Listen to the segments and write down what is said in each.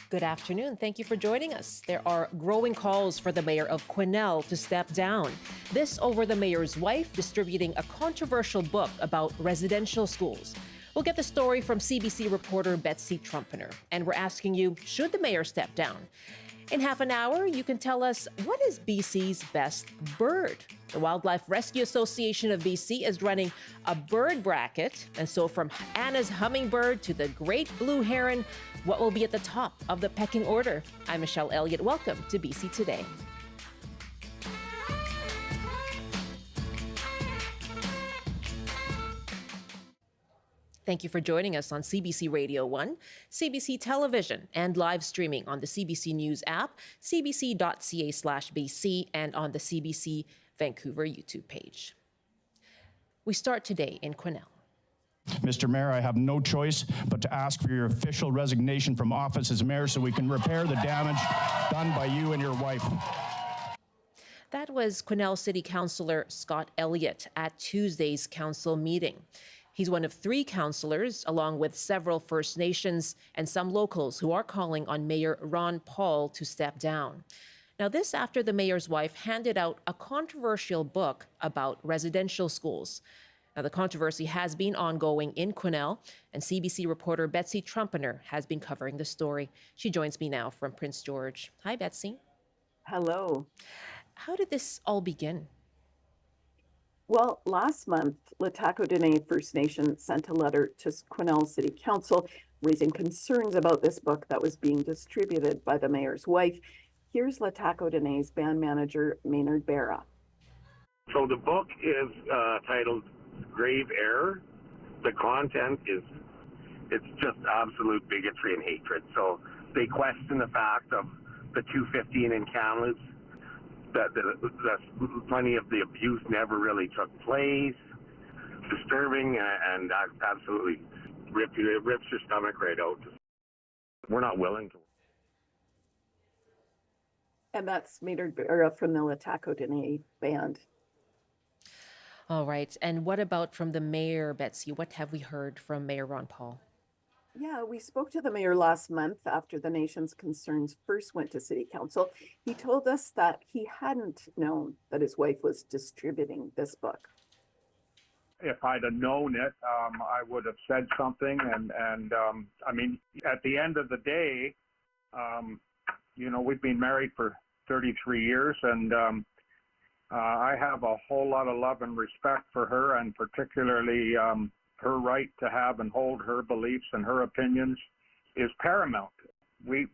Good afternoon. Thank you for joining us. There are growing calls for the mayor of Quesnel to step down. This over the mayor's wife distributing a controversial book about residential schools. We'll get the story from CBC reporter Betsy Trumpeter. And we're asking you, should the mayor step down? In half an hour, you can tell us, what is BC's best bird? The Wildlife Rescue Association of BC is running a bird bracket. And so from Anna's hummingbird to the great blue heron, what will be at the top of the pecking order? I'm Michelle Elliott. Welcome to BC Today. Thank you for joining us on CBC Radio 1, CBC Television, and live streaming on the CBC News app, cbc.ca/BC, and on the CBC Vancouver YouTube page. We start today in Quesnel. Mr. Mayor, I have no choice but to ask for your official resignation from office as mayor so we can repair the damage done by you and your wife. That was Quesnel City Councillor Scott Elliott at Tuesday's council meeting. He's one of 3 councillors, along with several First Nations and some locals who are calling on Mayor Ron Paul to step down. Now, this after the mayor's wife handed out a controversial book about residential schools. Now, the controversy has been ongoing in Quesnel, and CBC reporter Betsy Trumpeter has been covering the story. She joins me now from Prince George. Hi, Betsy. Hello. How did this all begin? Well, last month, Lataco Dene First Nation sent a letter to Quesnel City Council raising concerns about this book that was being distributed by the mayor's wife. Here's Lataco Dene's band manager, Maynard Barra. So the book is titled Grave Error. The content it's just absolute bigotry and hatred. So they question the fact of the 215 in Kamloops, that plenty of the abuse never really took place. Disturbing and absolutely rips your stomach right out. We're not willing to. And that's Maynard Barra from the Lataco Dene band. All right. And what about from the mayor, Betsy? What have we heard from Mayor Ron Paul? Yeah, we spoke to the mayor last month after the nation's concerns first went to City Council. He told us that he hadn't known that his wife was distributing this book. If I'd have known it, I would have said something. And I mean, at the end of the day, we've been married for 33 years, and I have a whole lot of love and respect for her, and particularly her right to have and hold her beliefs and her opinions is paramount. We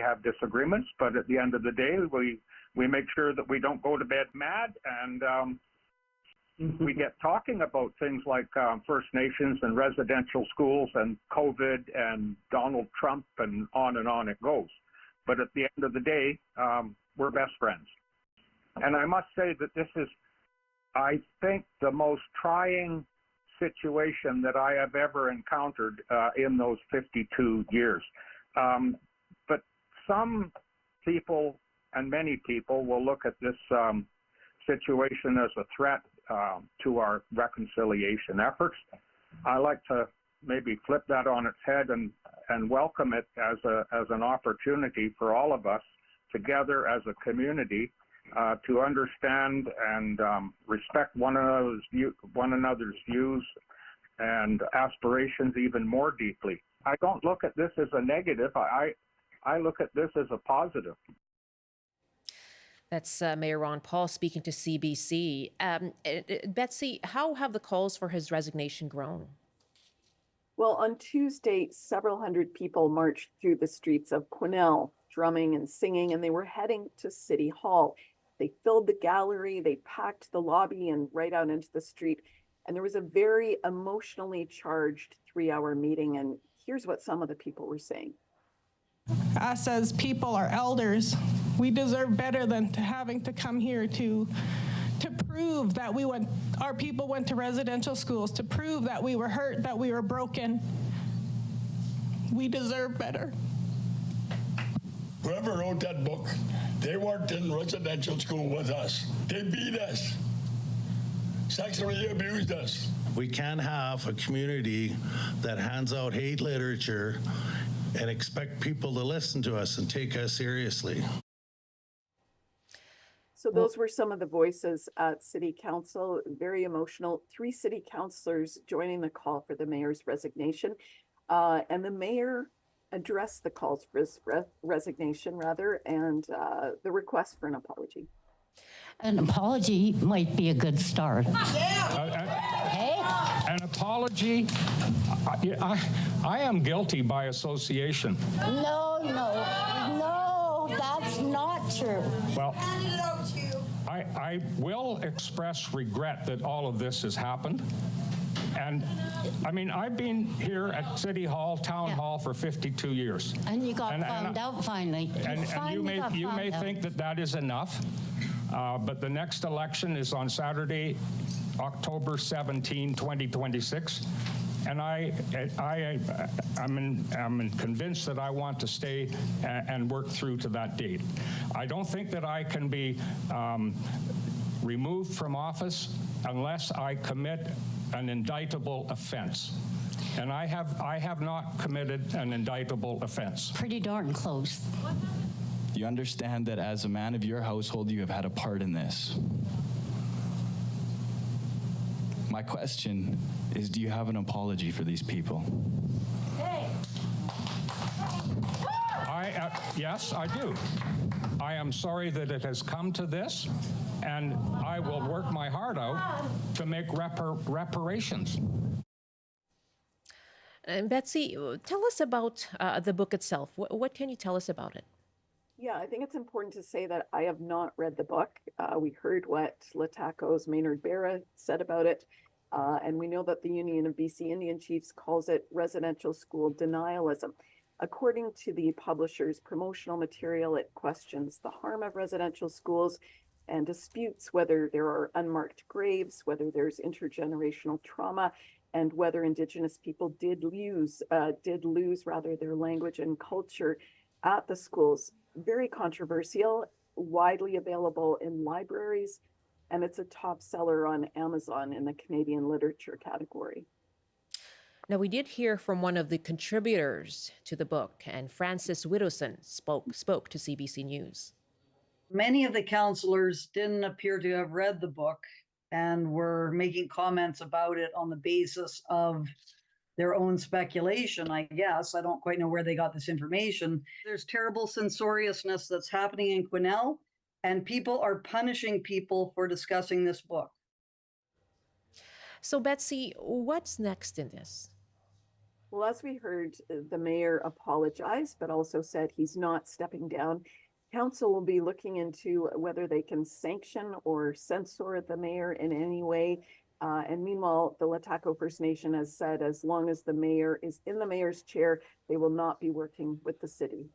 have disagreements, but at the end of the day, we make sure that we don't go to bed mad, and we get talking about things like First Nations and residential schools and COVID and Donald Trump and on it goes. But at the end of the day, we're best friends. And I must say that this is, I think, the most trying situation that I have ever encountered in those 52 years. But some people and many people will look at this situation as a threat to our reconciliation efforts. I like to maybe flip that on its head and welcome it as an opportunity for all of us together as a community to understand and respect one another's views and aspirations even more deeply. I don't look at this as a negative. I look at this as a positive. That's Mayor Ron Paul speaking to CBC. Betsy, how have the calls for his resignation grown? Well, on Tuesday, several hundred people marched through the streets of Quesnel, drumming and singing, and they were heading to City Hall. They filled the gallery, they packed the lobby and right out into the street. And there was a very emotionally charged 3-hour meeting. And here's what some of the people were saying. Us as people, our elders, we deserve better than having to come here to prove that our people went to residential schools, to prove that we were hurt, that we were broken. We deserve better. Whoever wrote that book, they weren't in residential school with us. They beat us, sexually abused us. We can't have a community that hands out hate literature and expect people to listen to us and take us seriously. So those were some of the voices at City Council, very emotional. 3 city councillors joining the call for the mayor's resignation. And the mayor addressed the calls for his resignation, and the request for an apology. An apology might be a good start. An apology? I am guilty by association. No, that's not true. Well, I will express regret that all of this has happened. And I mean, I've been here at City Hall, Town Hall for 52 years. And you got found out finally. And you may think that that is enough, but the next election is on Saturday, October 17, 2026. And I'm convinced that I want to stay and work through to that date. I don't think that I can be removed from office unless I commit an indictable offense. And I have not committed an indictable offense. Pretty darn close. You understand that as a man of your household, you have had a part in this. My question is, do you have an apology for these people? Yes, I do. I am sorry that it has come to this, and I will work my heart out to make reparations. And Betsy, tell us about the book itself. What can you tell us about it? Yeah, I think it's important to say that I have not read the book. We heard what Lataco's Maynard Barra said about it. And we know that the Union of BC Indian Chiefs calls it residential school denialism. According to the publisher's promotional material, it questions the harm of residential schools and disputes whether there are unmarked graves, whether there's intergenerational trauma, and whether Indigenous people did lose their language and culture at the schools. Very controversial, widely available in libraries, and it's a top seller on Amazon in the Canadian literature category. Now, we did hear from one of the contributors to the book, and Francis Widdowson spoke to CBC News. Many of the counselors didn't appear to have read the book and were making comments about it on the basis of their own speculation, I guess. I don't quite know where they got this information. There's terrible censoriousness that's happening in Quesnel, and people are punishing people for discussing this book. So, Betsy, what's next in this? Well, as we heard, the mayor apologized, but also said he's not stepping down. Council will be looking into whether they can sanction or censor the mayor in any way. And meanwhile, the Lataco First Nation has said as long as the mayor is in the mayor's chair, they will not be working with the city.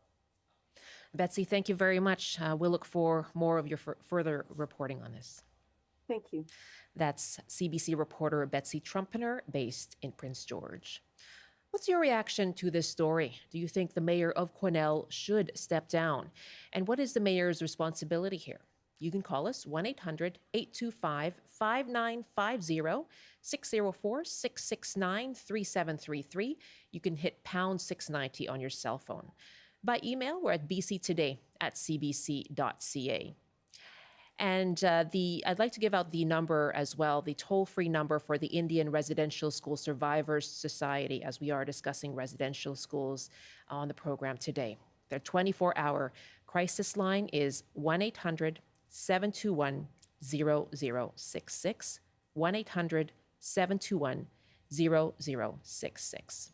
Betsy, thank you very much. We'll look for more of your further reporting on this. Thank you. That's CBC reporter Betsy Trumpener, based in Prince George. What's your reaction to this story? Do you think the mayor of Quesnel should step down? And what is the mayor's responsibility here? You can call us 1-800-825-5950, 604-669-3733. You can hit pound 690 on your cell phone. By email, we're at bctoday@cbc.ca. And I'd like to give out the number as well, the toll-free number for the Indian Residential School Survivors Society, as we are discussing residential schools on the program today. Their 24-hour crisis line is 1-800-721-0066, 1-800-721-0066.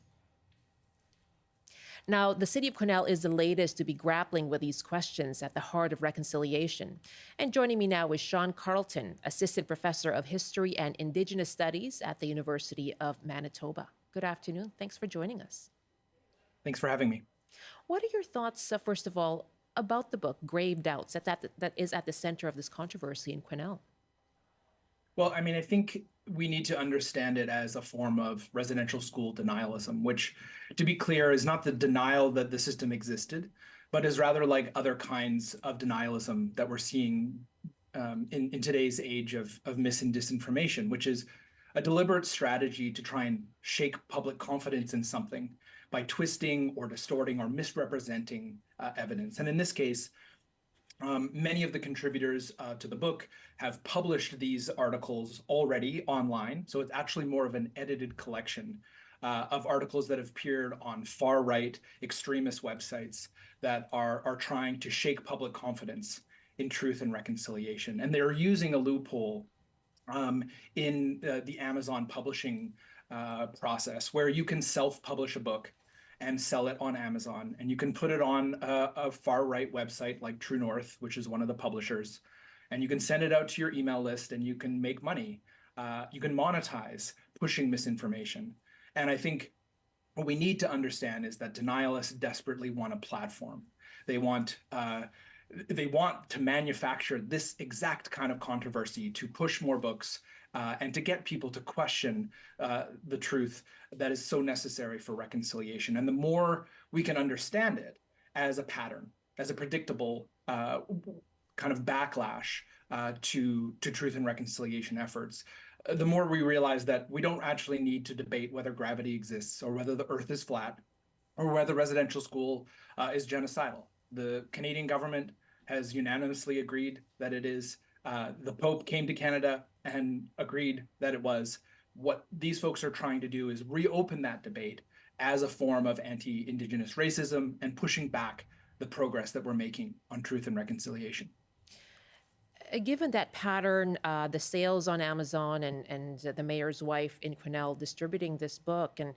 Now, the City of Quesnel is the latest to be grappling with these questions at the heart of reconciliation. And joining me now is Sean Carlton, Assistant Professor of History and Indigenous Studies at the University of Manitoba. Good afternoon. Thanks for joining us. Thanks for having me. What are your thoughts, first of all, about the book, Grave Doubts, that is at the center of this controversy in Quesnel? Well, I mean, I think we need to understand it as a form of residential school denialism, which, to be clear, is not the denial that the system existed, but is rather like other kinds of denialism that we're seeing in today's age of mis and disinformation, which is a deliberate strategy to try and shake public confidence in something by twisting or distorting or misrepresenting evidence. And in this case, many of the contributors to the book have published these articles already online. So it's actually more of an edited collection of articles that have appeared on far-right extremist websites that are trying to shake public confidence in truth and reconciliation. And they're using a loophole in the Amazon publishing process where you can self-publish a book and sell it on Amazon. And you can put it on a far-right website like True North, which is one of the publishers. And you can send it out to your email list and you can make money. You can monetize pushing misinformation. And I think what we need to understand is that denialists desperately want a platform. They want to manufacture this exact kind of controversy to push more books and to get people to question the truth that is so necessary for reconciliation. And the more we can understand it as a pattern, as a predictable kind of backlash to truth and reconciliation efforts, the more we realize that we don't actually need to debate whether gravity exists or whether the earth is flat or whether residential school is genocidal. The Canadian government has unanimously agreed that it is. The Pope came to Canada and agreed that it was. What these folks are trying to do is reopen that debate as a form of anti-Indigenous racism and pushing back the progress that we're making on truth and reconciliation. Given that pattern, the sales on Amazon and the mayor's wife in Quesnel distributing this book, and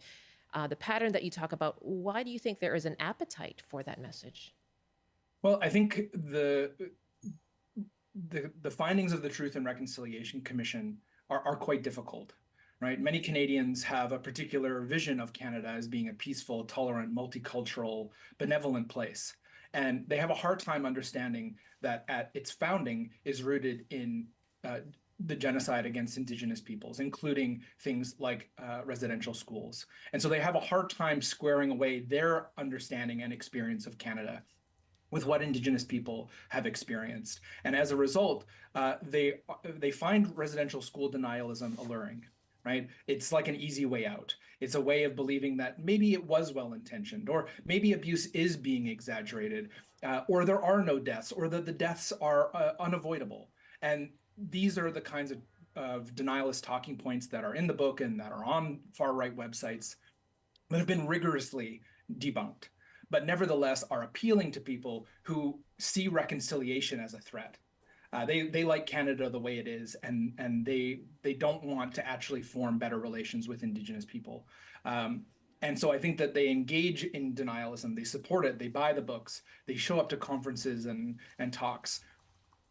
the pattern that you talk about, why do you think there is an appetite for that message? Well, I think the findings of the Truth and Reconciliation Commission are quite difficult, right? Many Canadians have a particular vision of Canada as being a peaceful, tolerant, multicultural, benevolent place. And they have a hard time understanding that at its founding is rooted in the genocide against Indigenous peoples, including things like residential schools. And so they have a hard time squaring away their understanding and experience of Canada with what Indigenous people have experienced. And as a result, they find residential school denialism alluring, right? It's like an easy way out. It's a way of believing that maybe it was well-intentioned, or maybe abuse is being exaggerated, or there are no deaths, or that the deaths are unavoidable. And these are the kinds of denialist talking points that are in the book and that are on far-right websites that have been rigorously debunked, but nevertheless are appealing to people who see reconciliation as a threat. They like Canada the way it is, and they don't want to actually form better relations with Indigenous people. And so I think that they engage in denialism, they support it, they buy the books, they show up to conferences and talks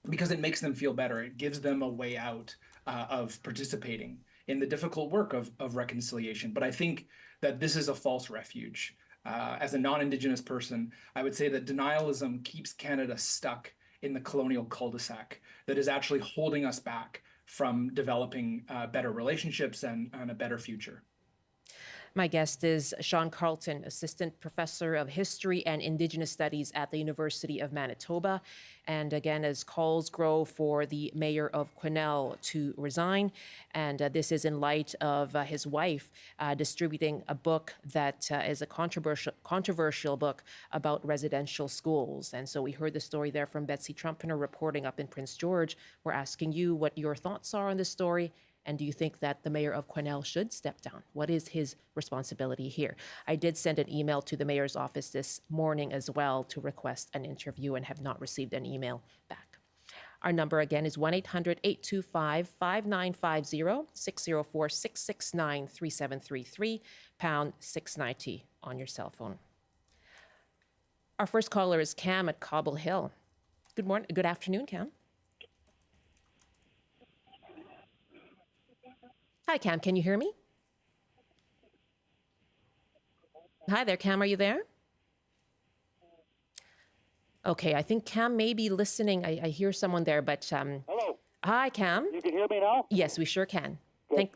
because it makes them feel better. It gives them a way out of participating in the difficult work of reconciliation. But I think that this is a false refuge. As a non-Indigenous person, I would say that denialism keeps Canada stuck in the colonial cul-de-sac that is actually holding us back from developing better relationships and a better future. My guest is Sean Carlton, Assistant Professor of History and Indigenous Studies at the University of Manitoba. And again, as calls grow for the mayor of Quesnel to resign, and this is in light of his wife distributing a book that is a controversial book about residential schools. And so we heard the story there from Betsy Trumpeter reporting up in Prince George. We're asking you what your thoughts are on this story. And do you think that the mayor of Quesnel should step down? What is his responsibility here? I did send an email to the mayor's office this morning as well to request an interview and have not received an email back. Our number again is 1-800-825-5950, 604-669-3733, pound 690 on your cell phone. Our first caller is Cam at Cobble Hill. Good morning. Good afternoon, Cam. Hi, Cam. Can you hear me? Hi there, Cam. Are you there? Okay, I think Cam may be listening. I hear someone there, but... Hello. Hi, Cam. You can hear me now? Yes, we sure can.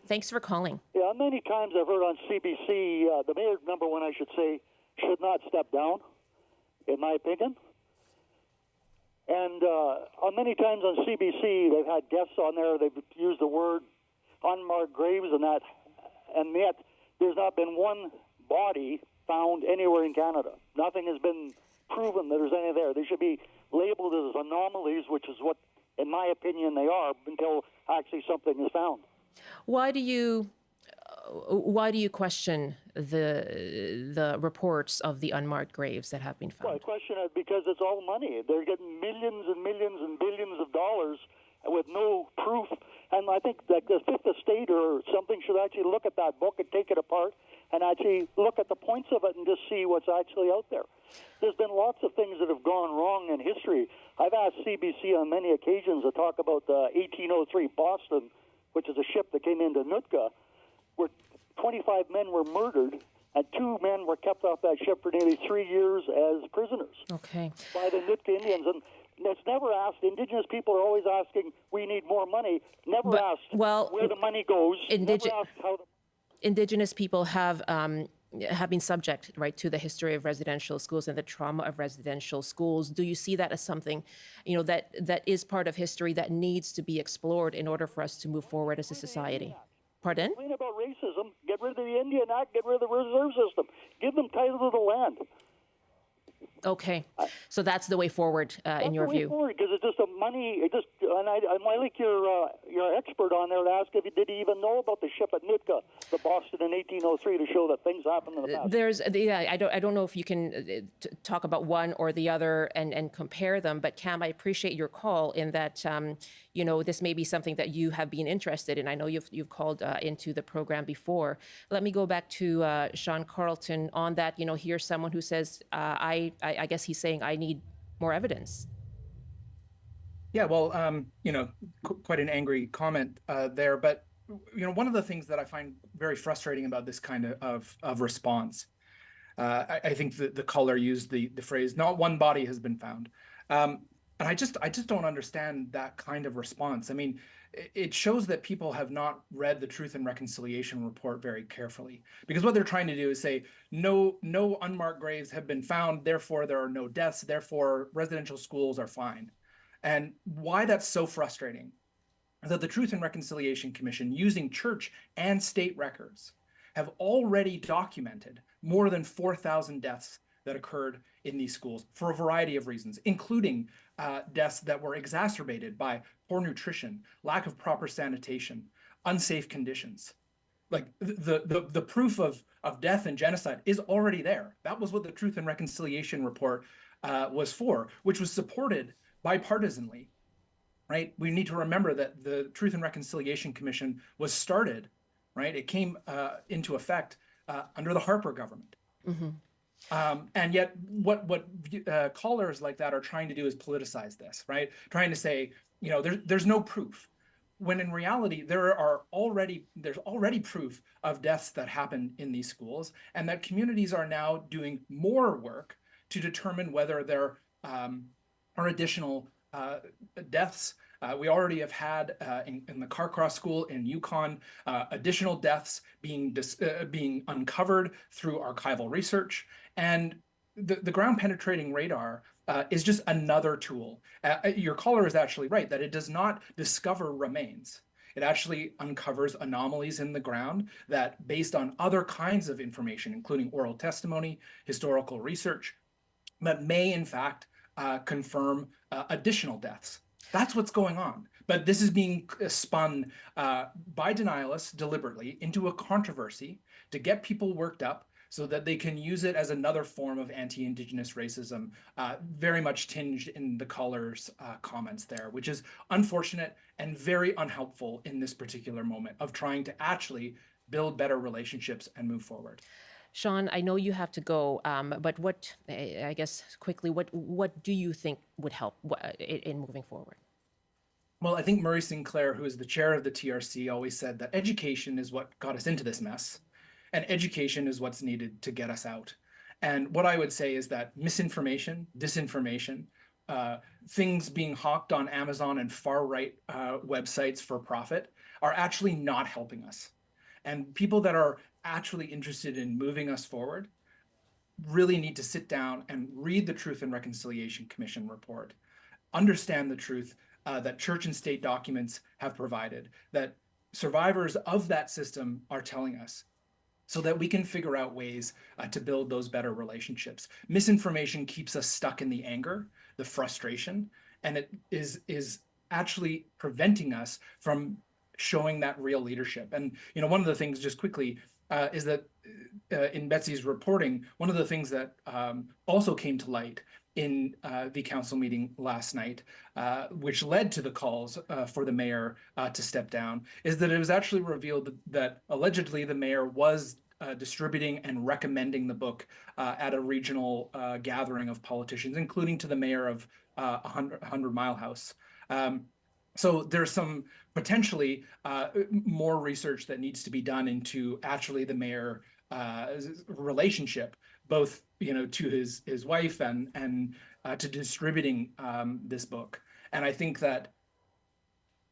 Thanks for calling. Yeah, many times I've heard on CBC, the mayor, number one, I should say, should not step down, in my opinion. And on many times on CBC, they've had guests on there, they've used the word unmarked graves and that, and yet there's not been one body found anywhere in Canada. Nothing has been proven that there's any there. They should be labeled as anomalies, which is what, in my opinion, they are, until actually something is found. Why do you question the reports of the unmarked graves that have been found? Well, I question it because it's all money. They're getting millions and millions and billions of dollars with no proof. And I think that the Fifth Estate or something should actually look at that book and take it apart and actually look at the points of it and just see what's actually out there. There's been lots of things that have gone wrong in history. I've asked CBC on many occasions to talk about the 1803 Boston, which is a ship that came into Nootka, where 25 men were murdered and 2 men were kept off that ship for nearly 3 years as prisoners by the Nootka Indians. And it's never asked. Indigenous people are always asking, we need more money. Never asked where the money goes. Never asked how the Indigenous people have been subject, right, to the history of residential schools and the trauma of residential schools. Do you see that as something, that is part of history that needs to be explored in order for us to move forward as a society? Pardon? Complain about racism. Get rid of the Indian Act. Get rid of the reserve system. Give them title to the land. Okay, so that's the way forward in your view. Because it's just a money. And I like your expert on there to ask if did he even know about the ship at Nootka, the Boston in 1803, to show that things happened in the past. I don't know if you can talk about one or the other and compare them, but Cam, I appreciate your call in that this may be something that you have been interested in. I know you've called into the program before. Let me go back to Sean Carlton on that. Here's someone who says, I guess he's saying I need more evidence. Yeah, well, quite an angry comment there. But, one of the things that I find very frustrating about this kind of response, I think the caller used the phrase, not one body has been found. And I just don't understand that kind of response. I mean, it shows that people have not read the Truth and Reconciliation report very carefully, because what they're trying to do is say, no unmarked graves have been found, therefore there are no deaths, therefore residential schools are fine. And why that's so frustrating is that the Truth and Reconciliation Commission, using church and state records, have already documented more than 4,000 deaths that occurred in these schools for a variety of reasons, including deaths that were exacerbated by poor nutrition, lack of proper sanitation, unsafe conditions. Like the proof of death and genocide is already there. That was what the Truth and Reconciliation report was for, which was supported bipartisanly, right? We need to remember that the Truth and Reconciliation Commission was started, right? It came into effect under the Harper government. Mm-hmm. And yet what callers like that are trying to do is politicize this, right? Trying to say, there's no proof, when in reality there's already proof of deaths that happen in these schools, and that communities are now doing more work to determine whether there are additional deaths. We already have had in the Carcross School in Yukon additional deaths being uncovered through archival research, and the ground penetrating radar is just another tool. Your caller is actually right that it does not discover remains. It actually uncovers anomalies in the ground that, based on other kinds of information, including oral testimony, historical research, that may in fact confirm additional deaths. That's what's going on. But this is being spun by denialists deliberately into a controversy to get people worked up so that they can use it as another form of anti-Indigenous racism, very much tinged in the caller's comments there, which is unfortunate and very unhelpful in this particular moment of trying to actually build better relationships and move forward. Sean, I know you have to go, but I guess quickly, what do you think would help in moving forward? Well, I think Murray Sinclair, who is the chair of the TRC, always said that education is what got us into this mess, and education is what's needed to get us out. And what I would say is that misinformation, disinformation, things being hawked on Amazon and far-right websites for profit are actually not helping us. And people that are actually interested in moving us forward really need to sit down and read the Truth and Reconciliation Commission report, understand the truth that church and state documents have provided, that survivors of that system are telling us, so that we can figure out ways to build those better relationships. Misinformation keeps us stuck in the anger, the frustration, and it is actually preventing us from showing that real leadership. And one of the things, just quickly, is that in Betsy's reporting, one of the things that also came to light in the council meeting last night, which led to the calls for the mayor to step down, is that it was actually revealed that allegedly the mayor was distributing and recommending the book at a regional gathering of politicians, including to the mayor of 100 Mile House. So there's some potentially more research that needs to be done into actually the mayor relationship, both to his wife and to distributing this book. And I think that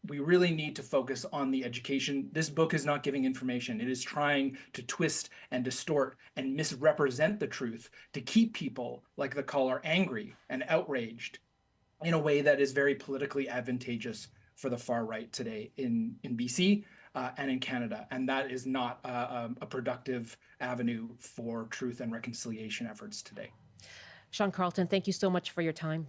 we really need to focus on the education. This book is not giving information. It is trying to twist and distort and misrepresent the truth to keep people like the caller angry and outraged in a way that is very politically advantageous for the far right today in BC and in Canada. And that is not a productive avenue for truth and reconciliation efforts today. Sean Carlton, thank you so much for your time.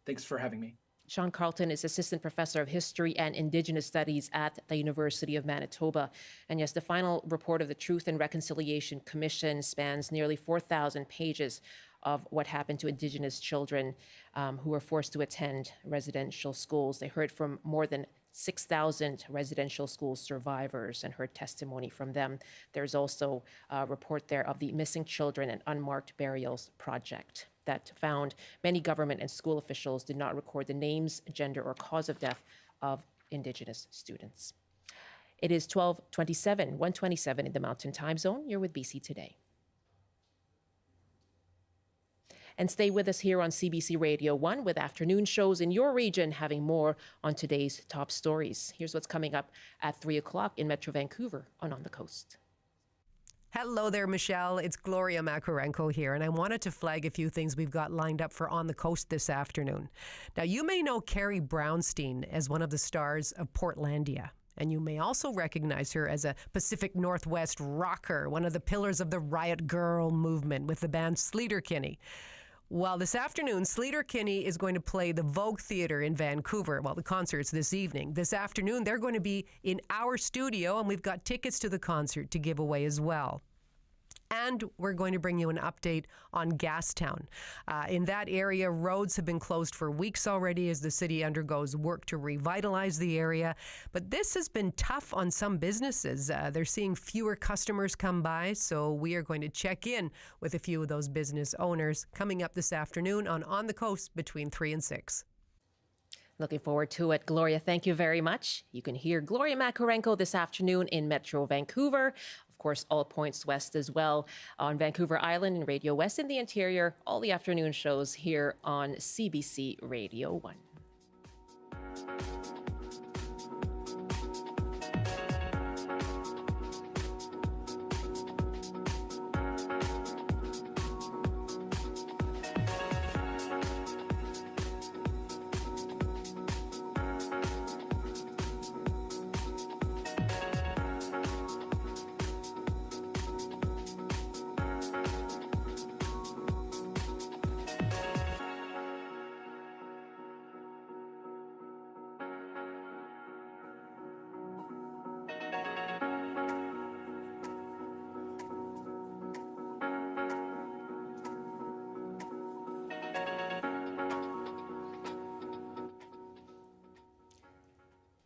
Thanks for having me. Sean Carlton is Assistant Professor of History and Indigenous Studies at the University of Manitoba. And yes, the final report of the Truth and Reconciliation Commission spans nearly 4,000 pages of what happened to Indigenous children who were forced to attend residential schools. They heard from more than 6,000 residential school survivors and heard testimony from them. There's also a report there of the Missing Children and Unmarked Burials Project that found many government and school officials did not record the names, gender, or cause of death of Indigenous students. It is 12:27, 1:27 in the Mountain Time Zone. You're with BC Today. And stay with us here on CBC Radio 1 with afternoon shows in your region, having more on today's top stories. Here's what's coming up at 3 o'clock in Metro Vancouver On the Coast. Hello there, Michelle. It's Gloria Makarenko here, and I wanted to flag a few things we've got lined up for On the Coast this afternoon. Now, you may know Carrie Brownstein as one of the stars of Portlandia. And you may also recognize her as a Pacific Northwest rocker, one of the pillars of the Riot Girl movement with the band Sleater-Kinney. Well, this afternoon, Sleater-Kinney is going to play the Vogue Theatre in Vancouver. Well, the concert's this evening. This afternoon, they're going to be in our studio, and we've got tickets to the concert to give away as well. And we're going to bring you an update on Gastown. In that area, roads have been closed for weeks already as the city undergoes work to revitalize the area. But this has been tough on some businesses. They're seeing fewer customers come by, so we are going to check in with a few of those business owners coming up this afternoon on the Coast between 3 and 6. Looking forward to it. Gloria, thank you very much. You can hear Gloria Makarenko this afternoon in Metro Vancouver. Of course, all points west as well on Vancouver Island and Radio West in the interior. All the afternoon shows here on CBC Radio 1.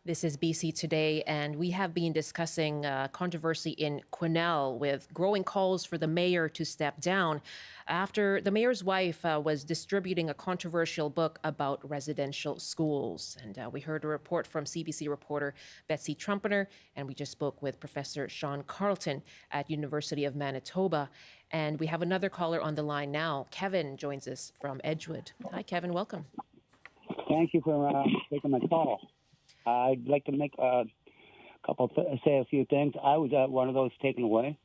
This is BC Today, and we have been discussing controversy in Quesnel with growing calls for the mayor to step down after the mayor's wife was distributing a controversial book about residential schools. And we heard a report from CBC reporter Betsy Trumpeter, and we just spoke with Professor Sean Carlton at University of Manitoba. And we have another caller on the line now. Kevin joins us from Edgewood. Hi, Kevin. Welcome. Thank you for taking my call. I'd like to make say a few things. I was at one of those taken away,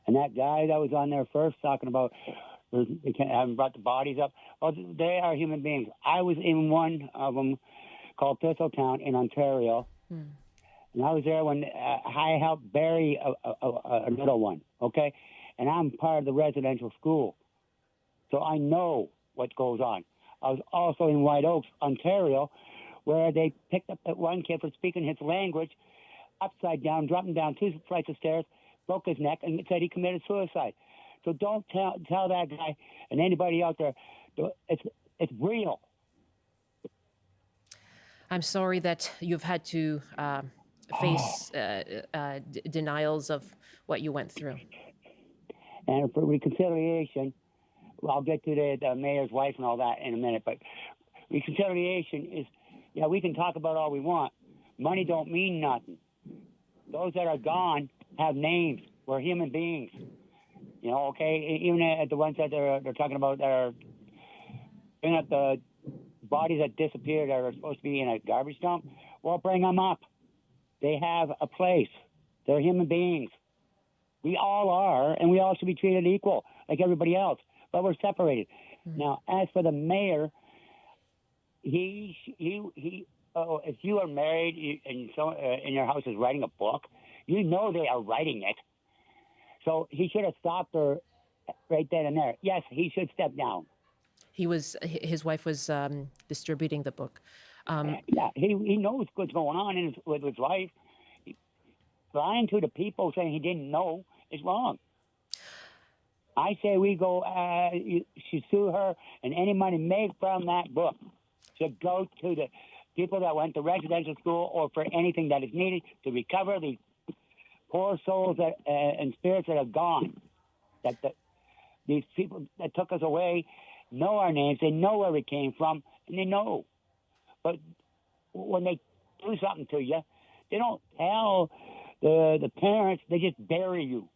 and that guy that was on there first talking about they haven't brought the bodies up. Well, they are human beings. I was in one of them called Thistletown in Ontario, And I was there when I helped bury another one, okay? And I'm part of the residential school. So I know what goes on. I was also in White Oaks, Ontario, where they picked up that one kid for speaking his language upside down, dropped him down 2 flights of stairs, broke his neck, and said he committed suicide. So don't tell that guy and anybody out there, it's real. I'm sorry that you've had to face denials of what you went through. And for reconciliation, well, I'll get to the mayor's wife and all that in a minute, but reconciliation is, yeah, we can talk about all we want. Money don't mean nothing. Those that are gone have names. We're human beings. You know, okay? Even the ones that they're talking about that are bringing up the bodies that disappeared that are supposed to be in a garbage dump, well, bring them up. They have a place. They're human beings. We all are, and we all should be treated equal, like everybody else. But we're separated. Now, as for the mayor, if you are married and someone in your house is writing a book, you know they are writing it. So he should have stopped her right then and there. Yes, he should step down. His wife was distributing the book. Yeah, he knows what's going on with his wife. Lying to the people saying he didn't know is wrong. I say we go, should sue her, and any money made from that book should go to the people that went to residential school or for anything that is needed to recover the poor souls and spirits that have gone. These people that took us away know our names, they know where we came from, and they know. But when they do something to you, they don't tell the parents, they just bury you.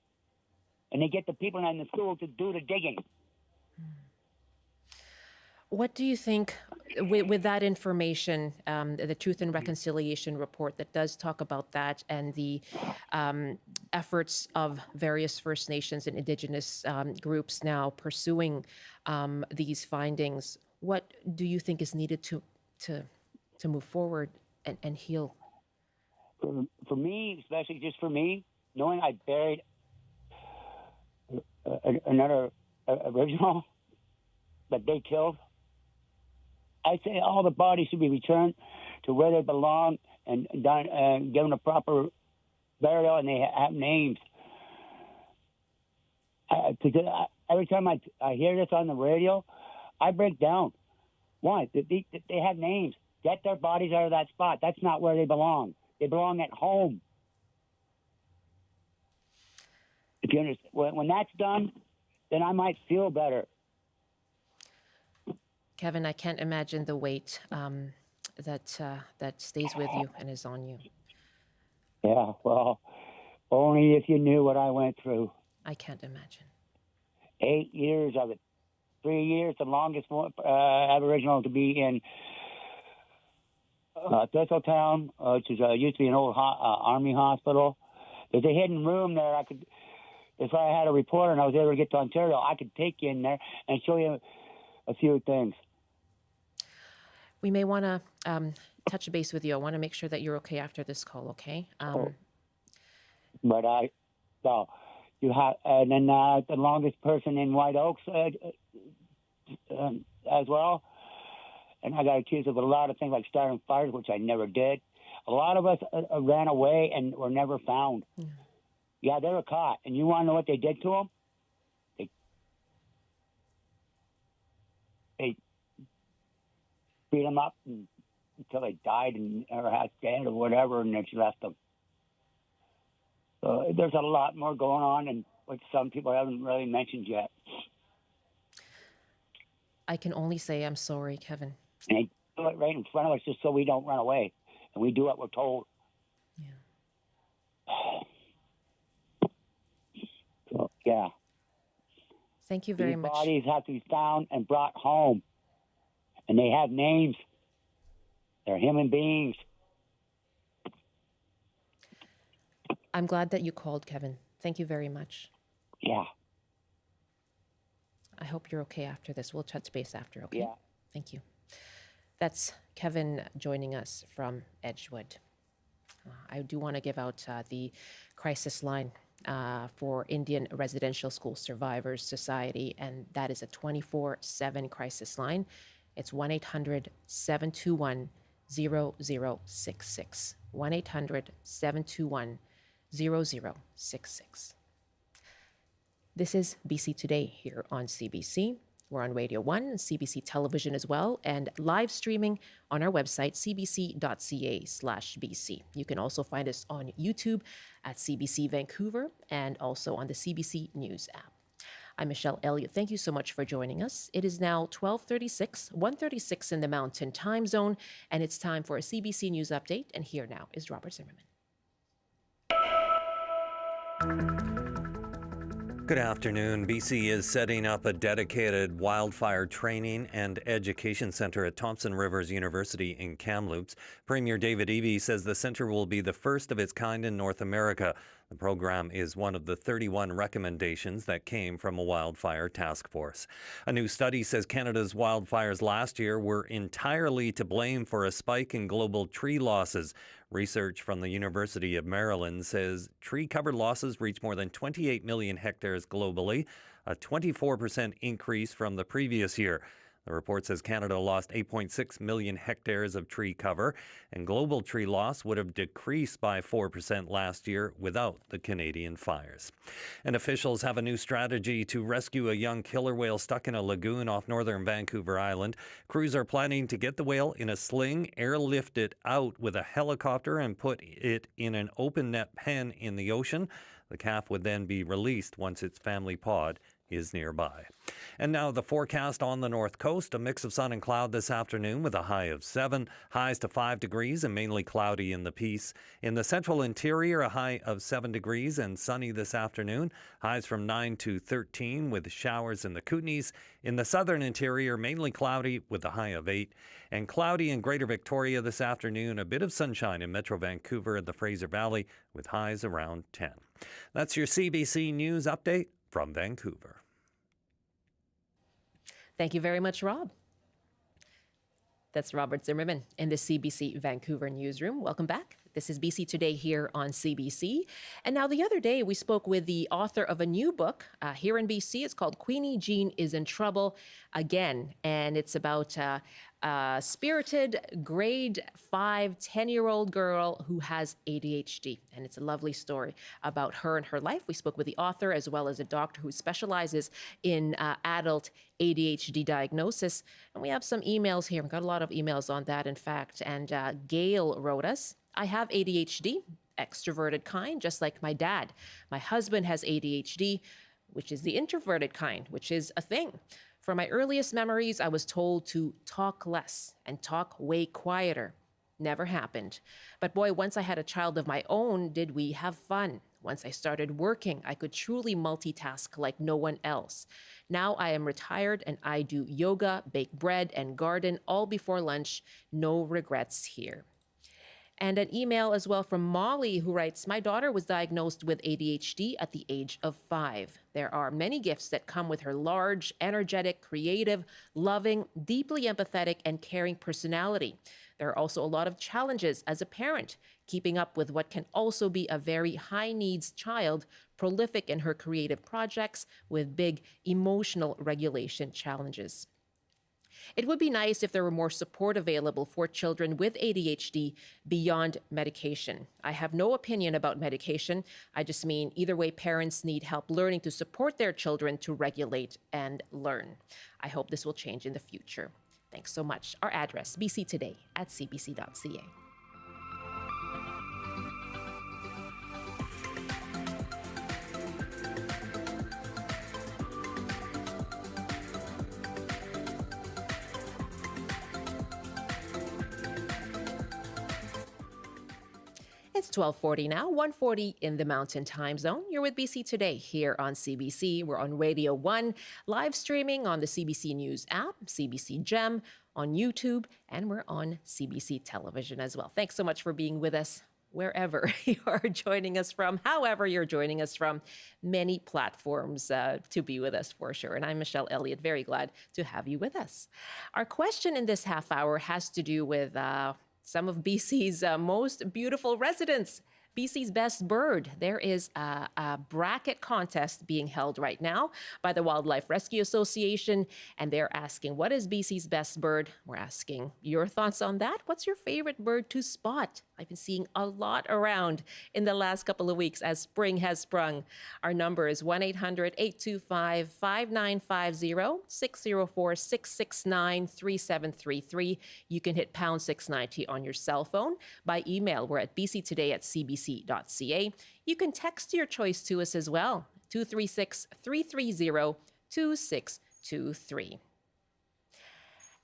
And they get the people in the school to do the digging. What do you think, with that information, the Truth and Reconciliation report that does talk about that, and the efforts of various First Nations and Indigenous groups now pursuing these findings, what do you think is needed to move forward and heal? For me, especially just for me, knowing I buried another original that they killed, I say all the bodies should be returned to where they belong and done, given a proper burial, and they have names. Every time I hear this on the radio, I break down. Why? They have names. Get their bodies out of that spot. That's not where they belong. They belong at home. If you understand, when that's done, then I might feel better. Kevin, I can't imagine the weight that stays with you and is on you. Yeah, well, only if you knew what I went through. I can't imagine. 8 years of it. 3 years, the longest Aboriginal to be in Thistletown, which is used to be an old army hospital. There's a hidden room there. If I had a reporter and I was able to get to Ontario, I could take you in there and show you a few things. We may want to touch base with you. I want to make sure that you're okay after this call, okay? But you have, and then the longest person in White Oaks as well. And I got accused of a lot of things like starting fires, which I never did. A lot of us ran away and were never found. Yeah, they were caught. And you want to know what they did to them? They beat them up until they died or had dead or whatever, and they just left them. So there's a lot more going on, and which some people haven't really mentioned yet. I can only say I'm sorry, Kevin. And they do it right in front of us just so we don't run away, and we do what we're told. Yeah. So, yeah. Thank you very These much. bodies have to be found and brought home, and they have names. They're human beings. I'm glad that you called, Kevin. Thank you very much. Yeah. I hope you're okay after this. We'll touch base after, okay? Yeah. Thank you. That's Kevin joining us from Edgewood. I do want to give out the crisis line for Indian Residential School Survivors Society, and that is a 24/7 crisis line. It's 1-800-721-0066. 1-800-721-0066. This is BC Today here on CBC. We're on Radio 1 and CBC Television as well, and live streaming on our website, cbc.ca/BC. You can also find us on YouTube at CBC Vancouver and also on the CBC News app. I'm Michelle Elliott. Thank you so much for joining us. It is now 12:36, 1:36 in the Mountain Time Zone, and it's time for a CBC News update. And here now is Robert Zimmerman. Good afternoon. BC is setting up a dedicated wildfire training and education center at Thompson Rivers University in Kamloops. Premier David Eby says the center will be the first of its kind in North America. The program is one of the 31 recommendations that came from a wildfire task force. A new study says Canada's wildfires last year were entirely to blame for a spike in global tree losses. Research from the University of Maryland says tree cover losses reached more than 28 million hectares globally, a 24% increase from the previous year. The report says Canada lost 8.6 million hectares of tree cover, and global tree loss would have decreased by 4% last year without the Canadian fires. And officials have a new strategy to rescue a young killer whale stuck in a lagoon off northern Vancouver Island. Crews are planning to get the whale in a sling, airlift it out with a helicopter, and put it in an open net pen in the ocean. The calf would then be released once its family pod is nearby. And now the forecast on the north coast, a mix of sun and cloud this afternoon with a high of 7, highs to 5 degrees and mainly cloudy in the Peace. In the central interior, a high of 7 degrees and sunny this afternoon, highs from 9 to 13 with showers in the Kootenays. In the southern interior, mainly cloudy with a high of 8, and cloudy in Greater Victoria this afternoon, a bit of sunshine in Metro Vancouver and the Fraser Valley with highs around 10. That's your CBC News update from Vancouver. Thank you very much, Rob. That's Robert Zimmerman in the CBC Vancouver newsroom. Welcome back. This is BC Today here on CBC. And now the other day we spoke with the author of a new book here in BC. It's called Queenie Jean is in Trouble Again. And it's about a spirited grade 5, 10-year-old girl who has ADHD. And it's a lovely story about her and her life. We spoke with the author as well as a doctor who specializes in adult ADHD diagnosis. And we have some emails here. We've got a lot of emails on that, in fact. And Gail wrote us, I have ADHD, extroverted kind, just like my dad. My husband has ADHD, which is the introverted kind, which is a thing. From my earliest memories, I was told to talk less and talk way quieter. Never happened. But boy, once I had a child of my own, did we have fun. Once I started working, I could truly multitask like no one else. Now I am retired and I do yoga, bake bread, and garden all before lunch. No regrets here. And an email as well from Molly, who writes, my daughter was diagnosed with ADHD at the age of 5. There are many gifts that come with her large, energetic, creative, loving, deeply empathetic, and caring personality. There are also a lot of challenges as a parent, keeping up with what can also be a very high-needs child, prolific in her creative projects with big emotional regulation challenges. It would be nice if there were more support available for children with ADHD beyond medication. I have no opinion about medication. I just mean either way, parents need help learning to support their children to regulate and learn. I hope this will change in the future. Thanks so much. Our address, bctoday@cbc.ca. It's 12:40 now, 1:40 in the Mountain Time Zone. You're with BC Today here on CBC. We're on Radio 1, live streaming on the CBC News app, CBC Gem, on YouTube, and we're on CBC Television as well. Thanks so much for being with us wherever you are joining us from, however you're joining us from. Many platforms to be with us for sure. And I'm Michelle Elliott, very glad to have you with us. Our question in this half hour has to do with some of BC's most beautiful residents. BC's Best Bird. There is a bracket contest being held right now by the Wildlife Rescue Association, and they're asking, what is BC's best bird? We're asking your thoughts on that. What's your favorite bird to spot? I've been seeing a lot around in the last couple of weeks as spring has sprung. Our number is 1-800-825-5950, 604-669-3733. You can hit pound 690 on your cell phone. By email, we're at bctoday@cbc.ca. You can text your choice to us as well, 236-330-2623.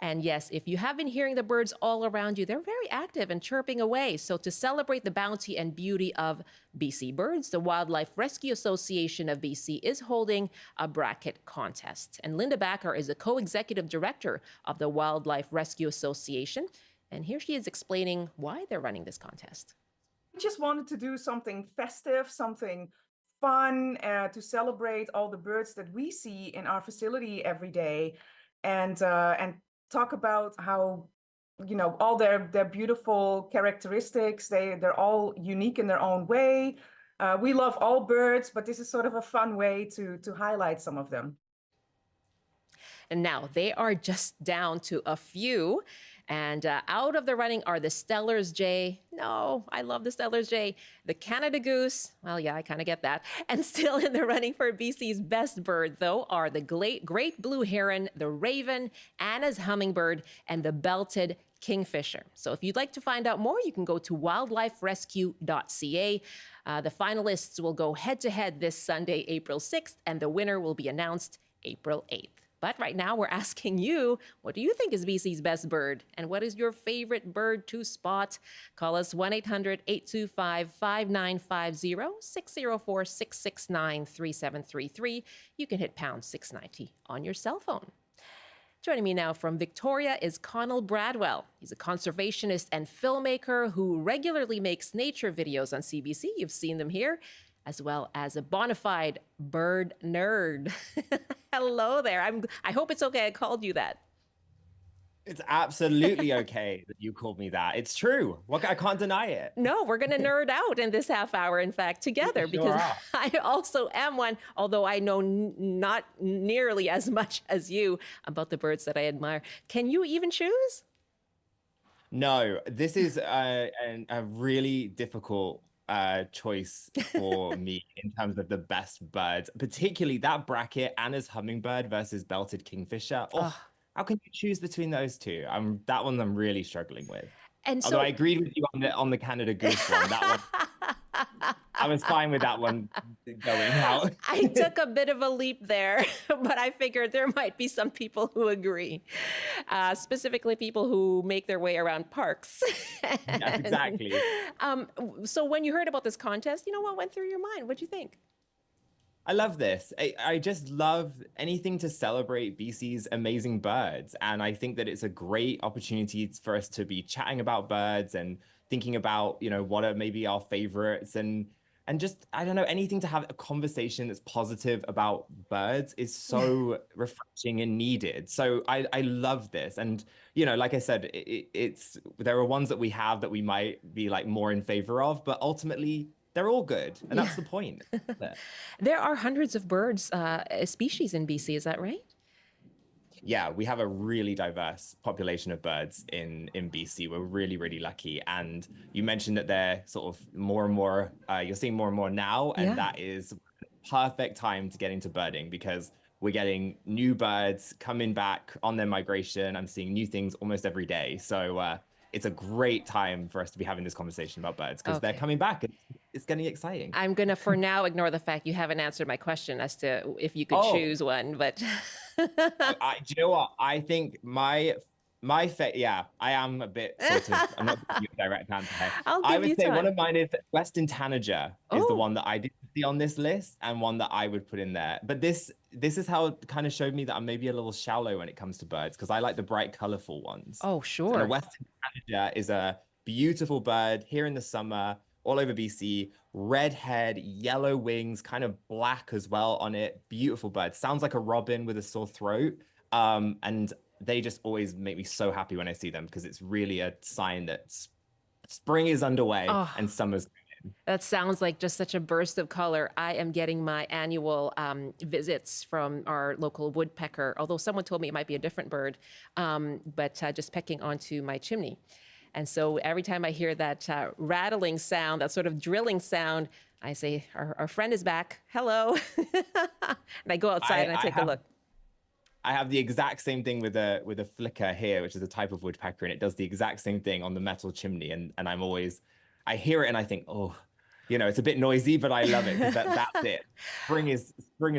And yes, if you have been hearing the birds all around you, they're very active and chirping away. So to celebrate the bounty and beauty of BC birds, the Wildlife Rescue Association of BC is holding a bracket contest. And Linda Backer is the co-executive director of the Wildlife Rescue Association. And here she is explaining why they're running this contest. We just wanted to do something festive, something fun to celebrate all the birds that we see in our facility every day, and talk about how, you know, all their beautiful characteristics. They're all unique in their own way. We love all birds, but this is sort of a fun way to highlight some of them. And now they are just down to a few. And out of the running are the Steller's Jay. No, I love the Steller's Jay. The Canada Goose. Well, yeah, I kind of get that. And still in the running for BC's best bird, though, are the great blue heron, the raven, Anna's hummingbird, and the belted kingfisher. So if you'd like to find out more, you can go to wildliferescue.ca. The finalists will go head-to-head this Sunday, April 6th, and the winner will be announced April 8th. But right now, we're asking you, what do you think is BC's best bird? And what is your favorite bird to spot? Call us 1-800-825-5950, 604-669-3733. You can hit pound 690 on your cell phone. Joining me now from Victoria is Connell Bradwell. He's a conservationist and filmmaker who regularly makes nature videos on CBC. You've seen them here, as well as a bona fide bird nerd. Hello there. I hope it's okay I called you that. It's absolutely okay that you called me that. It's true. I can't deny it. No, we're going to nerd out in this half hour, in fact, together, because I also am one, although I know not nearly as much as you about the birds that I admire. Can you even choose? No, this is a really difficult choice for me in terms of the best birds, particularly that bracket, Anna's hummingbird versus belted kingfisher. How can you choose between those two? That one I'm really struggling with. And although I agreed with you on the Canada Goose one, that one I was fine with that one going out. I took a bit of a leap there, but I figured there might be some people who agree, specifically people who make their way around parks. Yes, exactly. So when you heard about this contest, what went through your mind? What'd you think? I love this. I just love anything to celebrate BC's amazing birds. And I think that it's a great opportunity for us to be chatting about birds and thinking about, what are maybe our favorites and just, I don't know, anything to have a conversation that's positive about birds is so refreshing and needed. So I love this. And, like I said, there are ones that we have that we might be like more in favor of, but ultimately they're all good. And that's the point. There are hundreds of birds, species in BC. Is that right? Yeah, we have a really diverse population of birds in BC. We're really, really lucky. And you mentioned that they're sort of more and more, you're seeing more and more now. And that is perfect time to get into birding because we're getting new birds coming back on their migration. I'm seeing new things almost every day. So it's a great time for us to be having this conversation about birds because they're coming back. It's getting exciting. I'm going to, for now, ignore the fact you haven't answered my question as to if you could choose one, but... Do you know what? I think I am a bit sort of, I'm not giving you a direct answer here. I would say one of mine is Western Tanager is the one that I didn't see on this list and one that I would put in there. But this is how it kind of showed me that I'm maybe a little shallow when it comes to birds because I like the bright, colorful ones. Oh, sure. So Western Tanager is a beautiful bird here in the summer, all over BC, red head, yellow wings, kind of black as well on it. Beautiful bird. Sounds like a robin with a sore throat. And they just always make me so happy when I see them because it's really a sign that spring is underway Oh. and summer's coming. That sounds like just such a burst of color. I am getting my annual visits from our local woodpecker, although someone told me it might be a different bird, but just pecking onto my chimney. And so every time I hear that rattling sound, that sort of drilling sound, I say, our friend is back. Hello. And I go outside and I take a look. I have the exact same thing with a flicker here, which is a type of woodpecker, and it does the exact same thing on the metal chimney. And I'm always, I hear it and I think, oh, you know, it's a bit noisy, but I love it because that's it. Spring is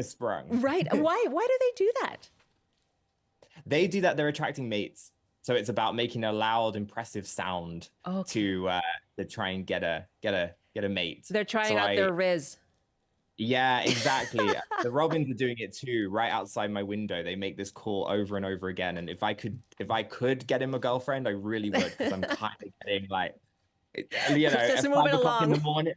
sprung. Right. Why do they do that? They do that. They're attracting mates. So it's about making a loud, impressive sound to try and get a mate. They're trying out their riz. Yeah, exactly. The robins are doing it too, right outside my window. They make this call over and over again. And if I could get him a girlfriend, I really would, because I'm kind of getting like, you know, just at moving 5 o'clock in the along. morning.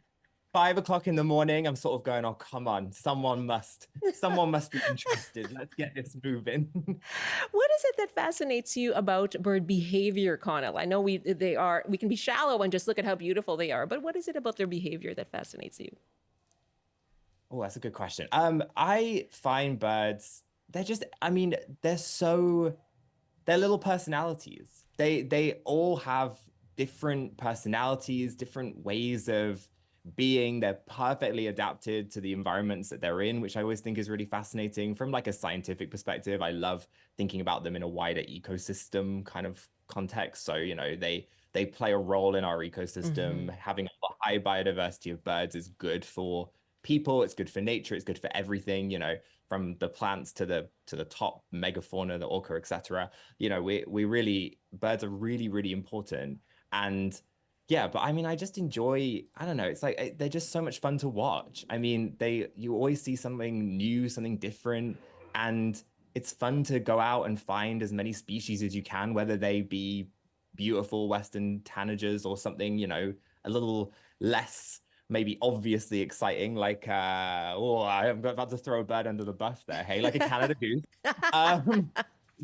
5 o'clock in the morning, I'm sort of going, oh, come on, someone must be interested. Let's get this moving. What is it that fascinates you about bird behavior, Connell? I know we can be shallow and just look at how beautiful they are, but what is it about their behavior that fascinates you? Oh, that's a good question. I find birds, they're just, I mean, they're little personalities. They all have different personalities, different ways of being. They're perfectly adapted to the environments that they're in, which I always think is really fascinating. From like a scientific perspective, I love thinking about them in a wider ecosystem kind of context. So, you know, they play a role in our ecosystem. Mm-hmm. Having a high biodiversity of birds is good for people, it's good for nature, it's good for everything, you know, from the plants to the top megafauna, the orca, etc. You know, birds are really, really important. And yeah, but I mean, I just enjoy, I don't know, it's like they're just so much fun to watch. I mean, you always see something new, something different, and it's fun to go out and find as many species as you can, whether they be beautiful Western tanagers or something, you know, a little less maybe obviously exciting, like I'm about to throw a bird under the bus there, hey, like a Canada goose.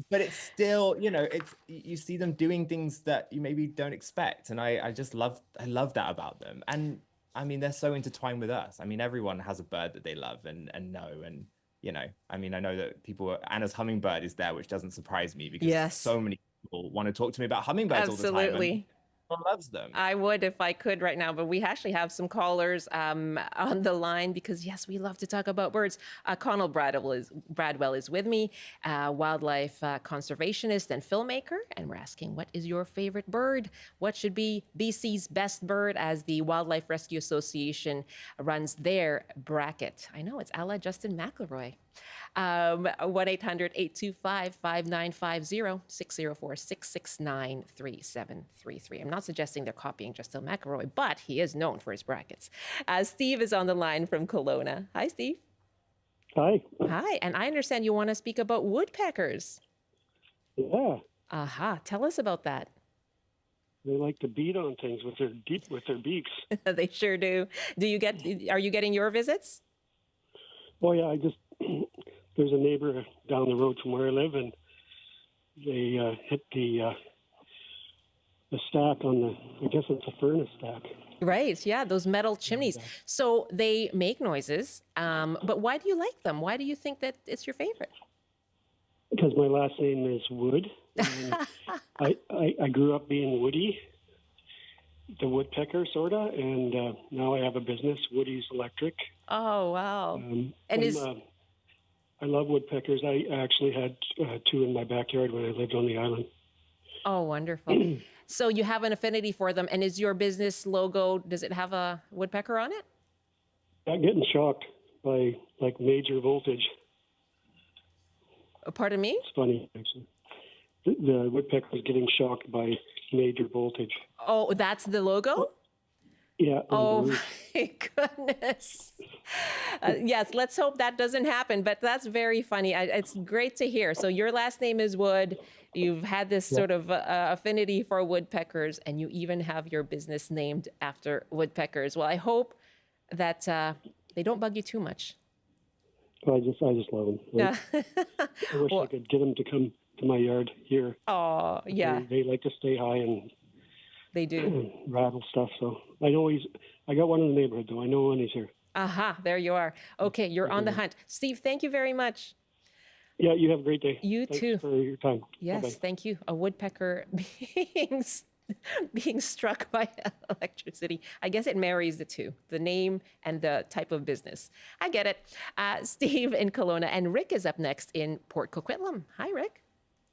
But it's still, you know, you see them doing things that you maybe don't expect, and I love that about them. And I mean, they're so intertwined with us. I mean, everyone has a bird that they love and know, and you know, I mean, I know that Anna's hummingbird is there, which doesn't surprise me because so many people want to talk to me about hummingbirds all the time. Absolutely. Loves them. I would if I could right now, but we actually have some callers on the line because yes, we love to talk about birds. Connell Bradwell is with me, wildlife conservationist and filmmaker, and we're asking, what is your favorite bird? What should be BC's best bird as the Wildlife Rescue Association runs their bracket? I know it's a la Justin McElroy. 1-800-825-5950, 604-669-3733. I'm not suggesting they're copying Justin McElroy, but he is known for his brackets. Steve is on the line from Kelowna. Hi, Steve. Hi. Hi, and I understand you want to speak about woodpeckers. Yeah. Aha, tell us about that. They like to beat on things with their beaks. They sure do. Are you getting your visits? Oh yeah, there's a neighbor down the road from where I live, and they hit the stack on I guess it's a furnace stack. Right, yeah, those metal chimneys. So they make noises, but why do you like them? Why do you think that it's your favorite? Because my last name is Wood. And I grew up being Woody, the woodpecker, sorta, and now I have a business, Woody's Electric. Oh, wow. I love woodpeckers. I actually had two in my backyard when I lived on the island. Oh, wonderful. So you have an affinity for them. And is your business logo, does it have a woodpecker on it? I'm getting shocked by like major voltage. Pardon me? It's funny, actually. The woodpecker is getting shocked by major voltage. Oh, that's the logo? Yeah. Oh, my goodness. Yes, let's hope that doesn't happen, but that's very funny. It's great to hear. So your last name is Wood. You've had this sort of affinity for woodpeckers, and you even have your business named after woodpeckers. Well, I hope that they don't bug you too much. I just love them. I wish I could get them to come to my yard here. Oh, yeah. They like to stay high and They do. rattle stuff. So I know I got one in the neighborhood though. I know when he's here. Aha, there you are. Okay, you're on the hunt. Steve, thank you very much. Yeah, you have a great day. You Thanks too. for your time. Yes, Bye-bye. thank you. A woodpecker being struck by electricity. I guess it marries the two, the name and the type of business. I get it. Steve in Kelowna, and Rick is up next in Port Coquitlam. Hi, Rick.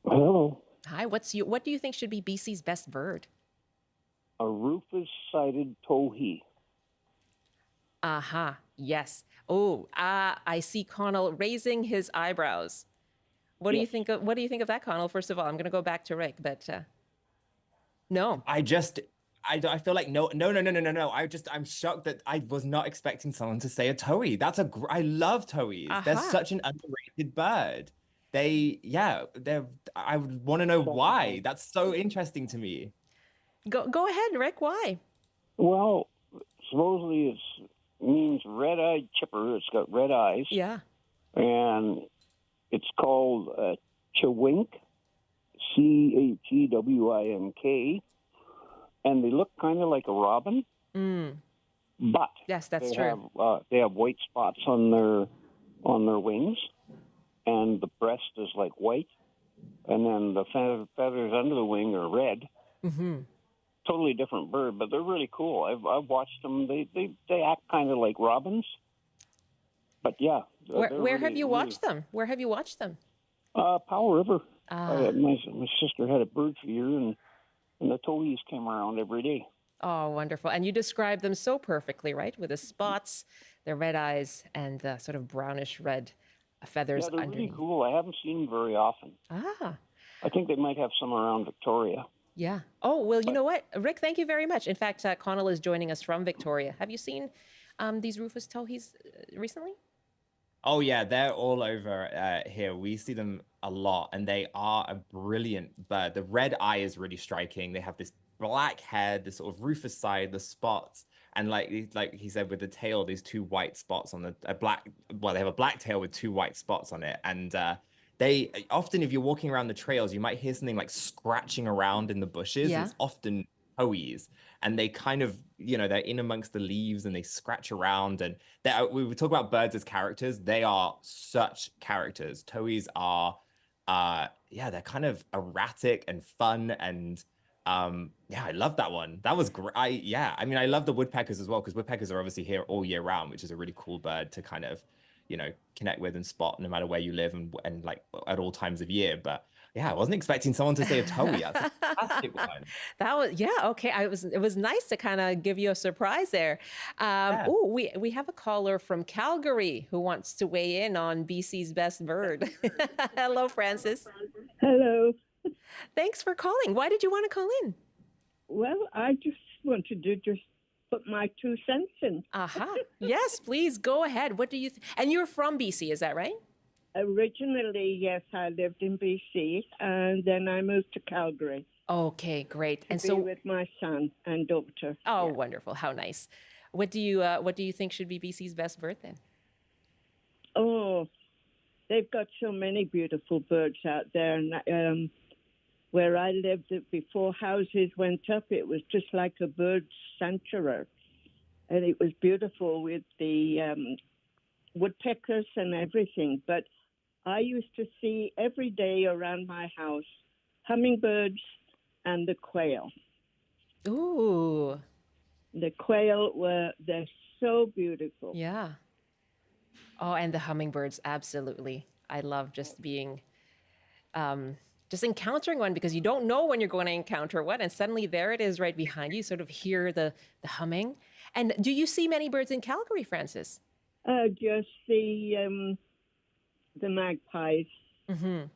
Hello. Hi, what do you think should be BC's best bird? A rufous-sided towhee. Aha, yes. Oh, I see Connell raising his eyebrows. What do you think of that, Connell? First of all, I'm going to go back to Rick, but no. I feel like no. I'm shocked that I was not expecting someone to say a towhee. I love towhees. They're such an underrated bird. I would want to know why. That's so interesting to me. Go ahead, Rick. Why? Well, supposedly it means red-eyed chipper. It's got red eyes. Yeah. And it's called chewink, Chewink, and they look kind of like a robin. But yes, that's they true. They have white spots on their wings, and the breast is like white, and then the feathers under the wing are red. Mm-hmm. Totally different bird, but they're really cool. I've watched them. They act kind of like robins. But yeah. Where have you watched them? Where have you watched them? Powell River. My sister had a bird feeder, and the towhees came around every day. Oh, wonderful. And you described them so perfectly, right? With the spots, the red eyes, and the sort of brownish red feathers they're underneath. Really cool. I haven't seen them very often. Ah. I think they might have some around Victoria. Yeah. Oh, well, you know what? Rick, thank you very much. In fact, Connell is joining us from Victoria. Have you seen these rufous towhees recently? Oh yeah, they're all over here. We see them a lot, and they are a brilliant bird. The red eye is really striking. They have this black head, this sort of rufous side, the spots, and like he said with the tail, these two white spots on they have a black tail with two white spots on it, and they often, if you're walking around the trails, you might hear something like scratching around in the bushes. Yeah. It's often towhees, and they kind of, they're in amongst the leaves and they scratch around. And we talk about birds as characters. They are such characters. Towhees are, they're kind of erratic and fun. And I love that one. That was great. I love the woodpeckers as well, because woodpeckers are obviously here all year round, which is a really cool bird to kind of, connect with and spot no matter where you live and like at all times of year. But yeah, I wasn't expecting someone to say a towhee. That's a fantastic one. That was, okay. It was nice to kind of give you a surprise there. Oh, we have a caller from Calgary who wants to weigh in on BC's best bird. Hello, Francis. Hello. Thanks for calling. Why did you want to call in? Well, I just wanted to put my 2 cents in. Aha. Yes, please go ahead. What do you and you're from BC, is that right? Originally, yes, I lived in BC, and then I moved to Calgary. Okay, great. And so with my son and daughter. Oh, yeah. Wonderful! How nice. What do you think should be BC's best bird then? Oh, they've got so many beautiful birds out there, and where I lived, before houses went up, it was just like a bird sanctuary, and it was beautiful with the woodpeckers and everything. But I used to see every day around my house hummingbirds and the quail. Ooh. The quail they're so beautiful. Yeah. Oh, and the hummingbirds, absolutely. I love just being, just encountering one, because you don't know when you're going to encounter one, and suddenly there it is right behind you, sort of hear the humming. And do you see many birds in Calgary, Francis? Just the magpies. Mm-hmm.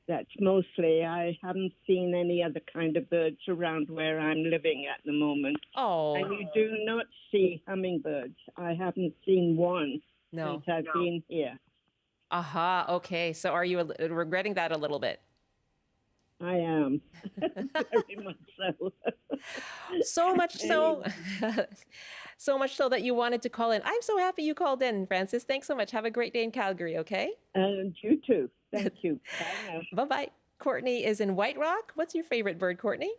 That's mostly. I haven't seen any other kind of birds around where I'm living at the moment. Oh. And you do not see hummingbirds. I haven't seen one since I've been here. Aha. Okay. So are you regretting that a little bit? I am. Very much so. So much so. So much so that you wanted to call in. I'm so happy you called in, Francis. Thanks so much. Have a great day in Calgary, okay? And you too. Thank you. Bye now. Bye-bye. Courtney is in White Rock. What's your favorite bird, Courtney?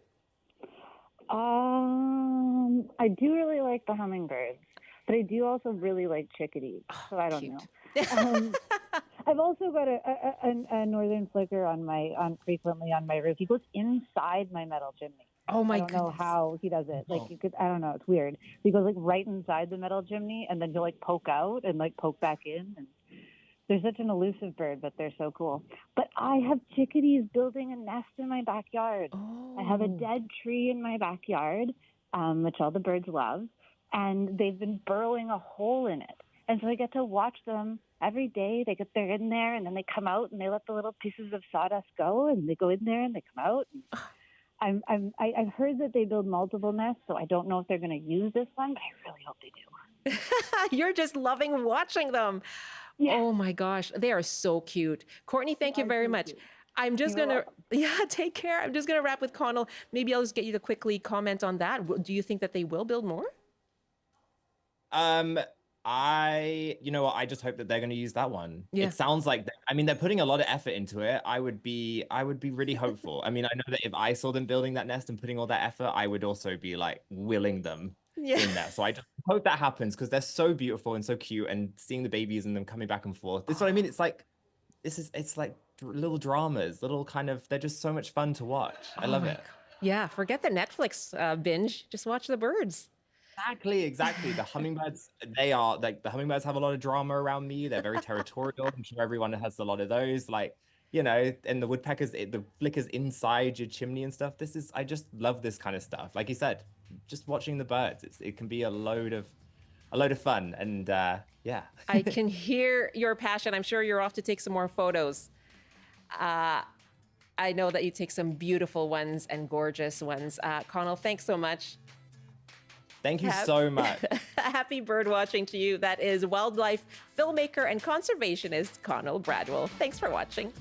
I do really like the hummingbirds, but I do also really like chickadees. So I don't know. I've also got a northern flicker frequently on my roof. He goes inside my metal chimney. Oh my I don't know how he does it. Like you could, I don't know. It's weird. He goes like right inside the metal chimney, and then he'll like poke out and like poke back in. And they're such an elusive bird, but they're so cool. But I have chickadees building a nest in my backyard. I have a dead tree in my backyard, which all the birds love, and they've been burrowing a hole in it. And so I get to watch them every day. They're in there, and then they come out, and they let the little pieces of sawdust go, and they go in there, and they come out. I've heard that they build multiple nests, so I don't know if they're going to use this one, but I really hope they do. You're just loving watching them. Yeah. Oh my gosh, they are so cute. Courtney, thank you very much. I'm just going to, take care. I'm just going to wrap with Connell. Maybe I'll just get you to quickly comment on that. Do you think that they will build more? You know what? I just hope that they're going to use that one. Yeah. It sounds like, they're putting a lot of effort into it. I would be really hopeful. I mean, I know that if I saw them building that nest and putting all that effort, I would also be like willing them in there. So I just hope that happens because they're so beautiful and so cute, and seeing the babies and them coming back and forth. This is what I mean. It's like, it's like little dramas, they're just so much fun to watch. I love it. Yeah. Forget the Netflix binge. Just watch the birds. Exactly. The hummingbirds, the hummingbirds have a lot of drama around me. They're very territorial. I'm sure everyone has a lot of those. Like, you know, and the woodpeckers, the flickers inside your chimney and stuff. I just love this kind of stuff. Like you said, just watching the birds, it can be a load of fun. And yeah. I can hear your passion. I'm sure you're off to take some more photos. I know that you take some beautiful ones and gorgeous ones. Connell, thanks so much. Thank you so much. Happy bird watching to you. That is wildlife filmmaker and conservationist Connell Bradwell. Thanks for watching.